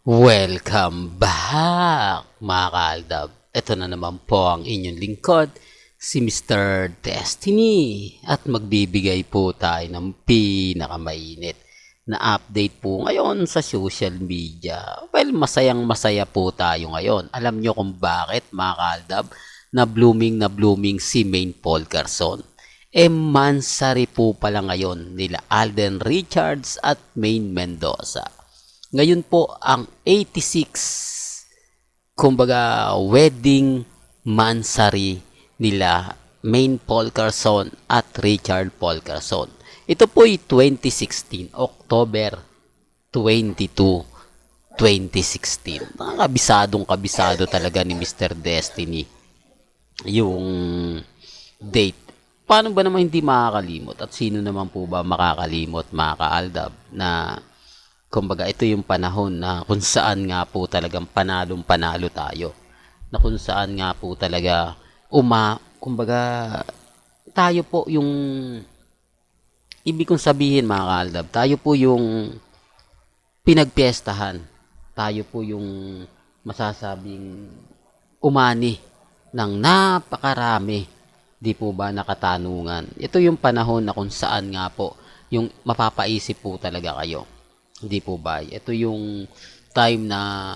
Welcome back mga kaaldab. Ito na naman po ang inyong lingkod, si Mr. Destiny. At magbibigay po tayo ng pinakamainit na update po ngayon sa social media. Well, masayang masaya po tayo ngayon. Alam nyo kung bakit mga kaaldab na blooming si Maine Paul Garson. Mansari po pala ngayon nila Alden Richards at Maine Mendoza. Ngayon po ang 86 kumbaga wedding mansari nila Maine Paul Garson at Richard Paul Garson. Ito po ay 2016, October 22, 2016. Kabisado talaga ni Mr. Destiny yung date. Paano ba naman hindi makakalimot? At sino naman po ba makakalimot mga kaaldab na kumbaga ito yung panahon na kung saan nga po talagang panalong-panalo tayo. Na kung saan nga po talaga kumbaga tayo po yung ibig kong sabihin mga kaaldab, tayo po yung pinagpiestahan. Tayo po yung masasabing umani ng napakarami, di po ba, nakatanungan. Ito yung panahon na kung saan nga po yung mapapaisip po talaga kayo. Hindi po ba? Ito yung time na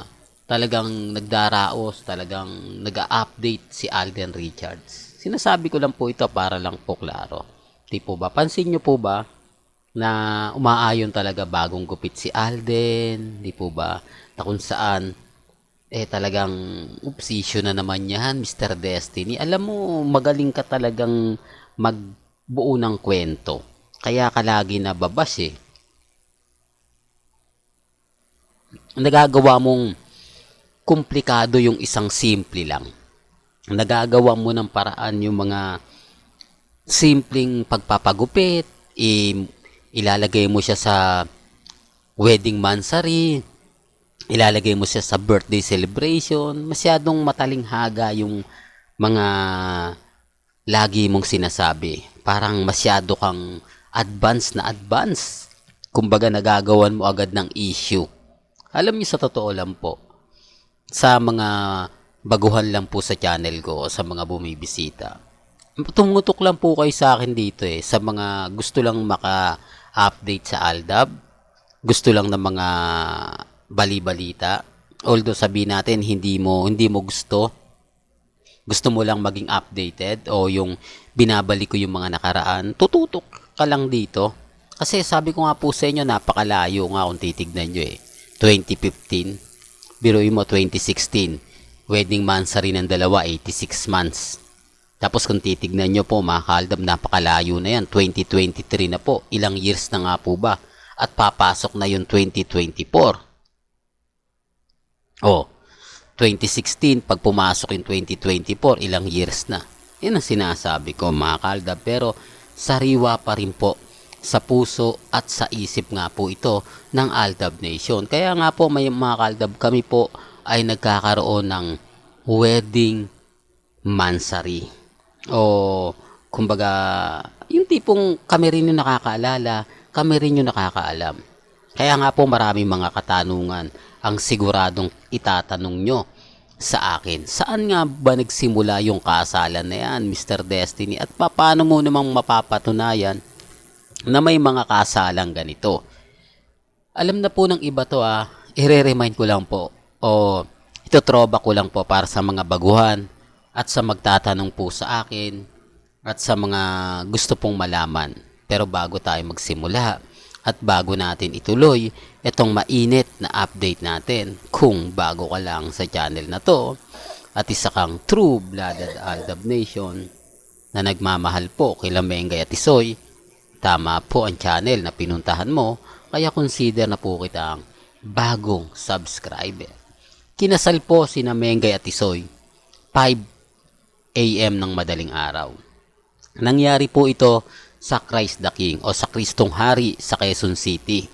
talagang nagdaraos, talagang nag-update si Alden Richards. Sinasabi ko lang po ito para lang po klaro. Hindi po ba? Pansin nyo po ba na umaayon talaga bagong gupit si Alden? Hindi po ba? Na kung saan talagang obsession na naman yan, Mr. Destiny. Alam mo, magaling ka talagang magbuo ng kwento. Kaya ka lagi nababas Nagagawa mong komplikado yung isang simple lang. Nagagawa mo ng paraan yung mga simpleng pagpapagupit, ilalagay mo siya sa wedding mansari, ilalagay mo siya sa birthday celebration. Masyadong matalinghaga yung mga lagi mong sinasabi. Parang masyado kang advance. Kumbaga nagagawan mo agad ng issue. Alam niyo, sa totoo lang po, sa mga baguhan lang po sa channel ko, sa mga bumibisita, tumutok lang po kayo sa akin dito sa mga gusto lang maka-update sa Aldab, gusto lang ng mga bali-balita. Although sabihin natin hindi mo gusto mo lang maging updated o yung binabalik ko yung mga nakaraan, tututok ka lang dito. Kasi sabi ko nga po sa inyo, napakalayo nga kung titignan nyo 2015, biruin mo 2016, wedding mansari ng dalawa, 86 months. Tapos kung titignan nyo po mga kaaldab, napakalayo na yan, 2023 na po, ilang years na nga po ba? At papasok na yung 2024. 2016, pag pumasok yung 2024, ilang years na. Yan ang sinasabi ko mga kaaldab, pero sariwa pa rin po sa puso at sa isip nga po ito ng Aldab Nation. Kaya nga po may mga kaaldab, kami po ay nagkakaroon ng wedding mansari. O kumbaga, yung tipong kami rin yung nakakaalala, kami rin yung nakakaalam. Kaya nga po maraming mga katanungan ang siguradong itatanong nyo sa akin. Saan nga ba nagsimula yung kasalan na yan, Mr. Destiny? At paano mo namang mapapatunayan na may mga kasalang ganito? Alam na po ng iba to i-remind ko lang po o itotroba ko lang po para sa mga baguhan at sa magtatanong po sa akin at sa mga gusto pong malaman. Pero bago tayo magsimula at bago natin ituloy itong mainit na update natin, kung bago ka lang sa channel na to at isa kang true-blooded Aldab Nation na nagmamahal po kila Mengay at Isoy, tama po ang channel na pinuntahan mo, kaya consider na po kitang bagong subscriber. Kinasal po sina Mengay at Isoy 5 AM ng madaling araw. Nangyari po ito sa Christ the King o sa Kristong Hari sa Quezon City,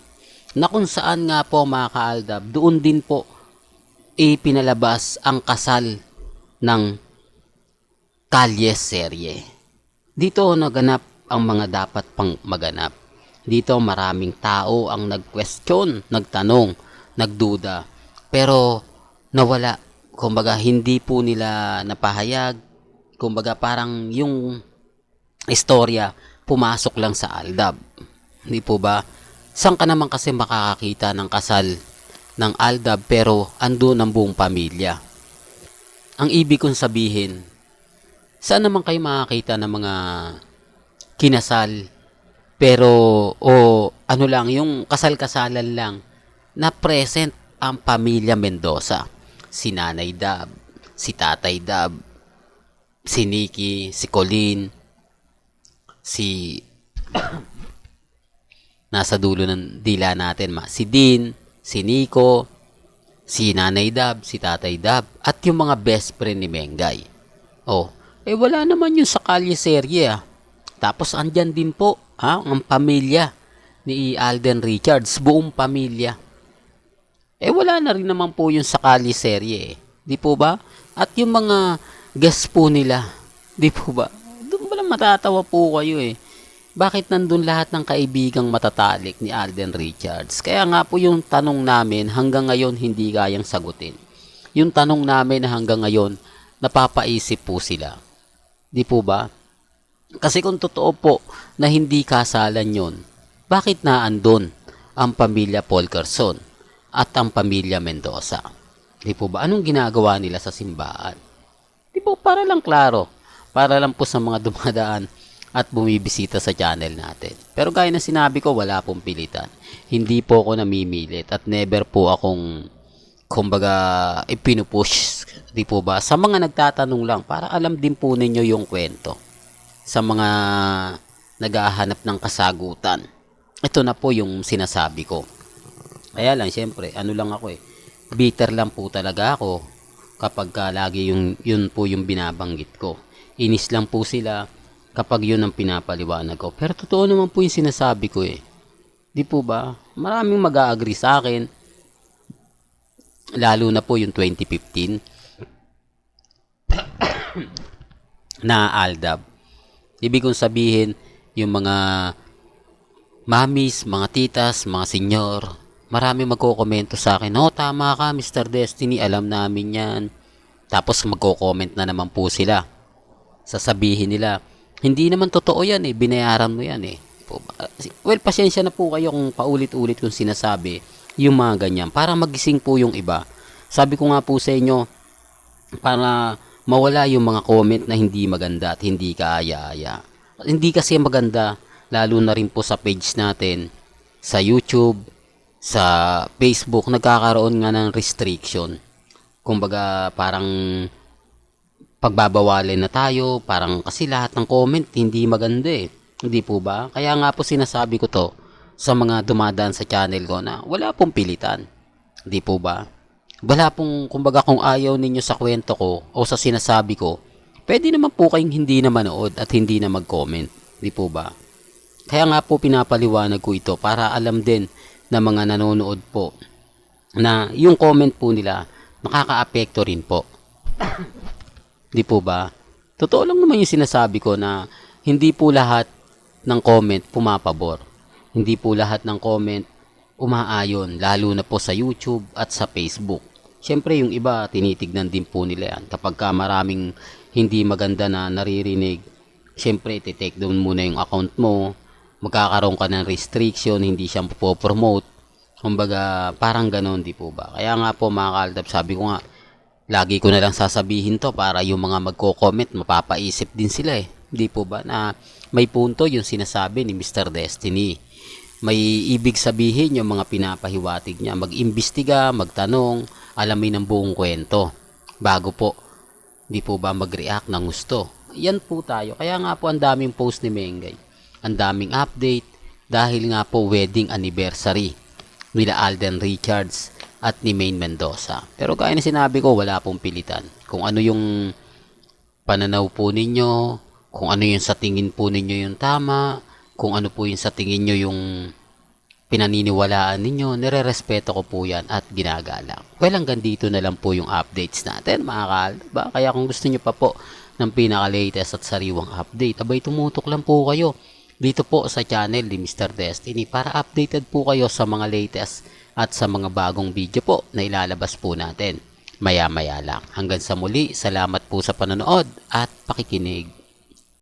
na kung saan nga po mga kaaldab, doon din po ipinalabas ang kasal ng Kalye Serye. Dito naganap ang mga dapat pang maganap. Dito maraming tao ang nag-question, nagtanong, nagduda Pero nawala. Kumbaga hindi po nila napahayag. Kumbaga parang yung istorya pumasok lang sa Aldab. Hindi po ba? Saan ka naman kasi makakakita ng kasal ng Aldab pero andun ang buong pamilya? Ang ibig kong sabihin, saan naman kayo makakita ng mga kinasal pero o ano lang, yung kasal-kasalan lang na present ang pamilya Mendoza. Si Nanay Dab, si Tatay Dab, si Nikki, si Colleen, si nasa dulo ng dila natin, si Dean, si Nico, si Nanay Dab, si Tatay Dab, at yung mga best friend ni Mengay. Oh, wala naman yung sa kalye serye ah. Tapos andyan din po ang pamilya ni Alden Richards, buong pamilya. Wala na rin naman po yung sa kalye serye eh. Di po ba? At yung mga guest po nila, di po ba? Doon ba lang matatawa po kayo eh. Bakit nandun lahat ng kaibigang matatalik ni Alden Richards? Kaya nga po yung tanong namin hanggang ngayon hindi kayang sagutin. Yung tanong namin na hanggang ngayon napapaisip po sila. Di po ba? Kasi kung totoo po na hindi kasalan yon, bakit naandun ang pamilya Polkerson at ang pamilya Mendoza? Di po ba? Anong ginagawa nila sa simbahan? Di po, para lang klaro. Para lang po sa mga dumadaan at bumibisita sa channel natin. Pero gaya na sinabi ko, wala pong pilitan. Hindi po ako namimilit at never po akong kumbaga ipinupush. Di po ba? Sa mga nagtatanong lang, para alam din po ninyo yung kwento. Sa mga naghahanap ng kasagutan. Ito na po yung sinasabi ko. Kaya lang, syempre, ano lang ako bitter lang po talaga ako kapag lagi yun po yung binabanggit ko. Inis lang po sila kapag yun ang pinapaliwanag ko. Pero totoo naman po yung sinasabi ko eh. Di po ba? Maraming mag-a-agree sa akin. Lalo na po yung 2015 na Aldab. Ibig kong sabihin, yung mga mamis, mga titas, mga senyor, marami magko-komento sa akin, "Oh, tama ka, Mr. Destiny, alam namin yan." Tapos magko-comment na naman po sila. Sasabihin nila, "Hindi naman totoo yan binayaran mo yan eh." Well, pasensya na po kayo kung paulit-ulit kong sinasabi yung mga ganyan para magising po yung iba. Sabi ko nga po sa inyo, para mawala yung mga comment na hindi maganda at hindi kaaya-aya. Hindi kasi maganda, lalo na rin po sa page natin, sa YouTube, sa Facebook, nagkakaroon nga ng restriction. Kumbaga, parang pagbabawalin na tayo, parang kasi lahat ng comment hindi maganda eh. Hindi po ba? Kaya nga po sinasabi ko to sa mga dumadaan sa channel ko na wala pong pilitan. Hindi po ba? Wala pong, kumbaga kung ayaw ninyo sa kwento ko o sa sinasabi ko, pwede naman po kayong hindi na manood at hindi na mag-comment. Hindi po ba? Kaya nga po pinapaliwanag ko ito para alam din ng mga nanonood po na yung comment po nila makaka-apekto rin po. Di po ba? Totoo lang naman yung sinasabi ko na hindi po lahat ng comment pumapabor. Hindi po lahat ng comment umaayon, lalo na po sa YouTube at sa Facebook. Siyempre yung iba tinitignan din po nila yan. Kapag ka maraming hindi maganda na naririnig, siyempre iti-take down muna yung account mo, magkakaroon ka ng restriction, hindi siya po-promote. Kumbaga parang ganon, di po ba? Kaya nga po mga Kaldab, sabi ko nga, lagi ko na lang sasabihin to para yung mga magko-comment, mapapaisip din sila eh. Di po ba na may punto yung sinasabi ni Mr. Destiny. May ibig sabihin yung mga pinapahiwatig niya. Mag-imbestiga, magtanong, alamin ang buong kwento. Bago po, di po ba mag-react ng gusto. Yan po tayo. Kaya nga po ang daming post ni Mengay. Ang daming update dahil nga po wedding anniversary nila Alden Richards at ni Maine Mendoza. Pero kaya na sinabi ko, wala pong pilitan. Kung ano yung pananaw po ninyo, kung ano yung sa tingin po ninyo yung tama, kung ano po yung sa tingin nyo yung pinaniniwalaan ninyo, nire-respeto ko po yan at ginagalang. Well, hanggang dito na lang po yung updates natin, mga Kaldab. Kaya kung gusto nyo pa po ng pinaka-latest at sariwang update, abay tumutok lang po kayo dito po sa channel ni Mr. Destiny para updated po kayo sa mga latest at sa mga bagong video po na ilalabas po natin maya-maya lang. Hanggang sa muli, salamat po sa panonood at pakikinig.